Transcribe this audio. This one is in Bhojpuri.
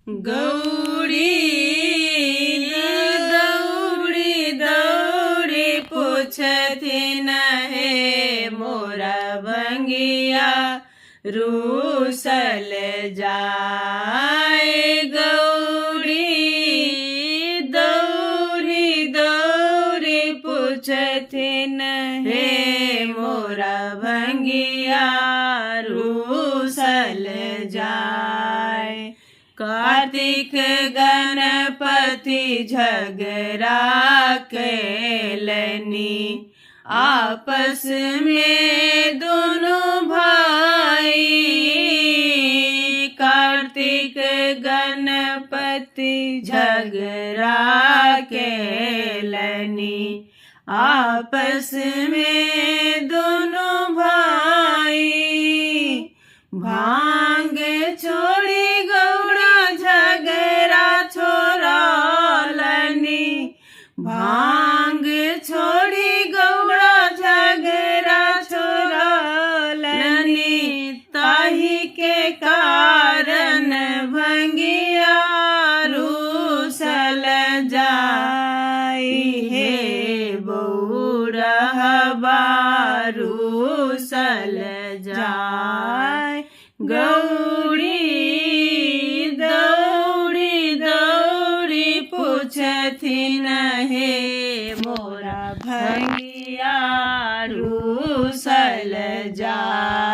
गौरी दौड़ी दौड़ी पूछथिन हे मोरा भंगिया रूसल जाए। गौरी दौड़ी दौड़ी पूछथिन हे मोरा भंगिया रूसल जाए। कार्तिक गणपति झगड़ा कैलनी आपस में दोनों भाई। कार्तिक गणपति झगड़ा कैलनी आपस में दोनों भाई। भांग छोड़ी गौड़ा झगड़ा छोड़लनी। भांग छोड़ी गौड़ा झगड़ा छोड़लनी। ताही के कारण भंगिया रूसल जाई। हे बौरहबा रूसल जाय। गौरी दौड़ी दौड़ी पूछथिन हे मोरा भंगिया रूसल जाय।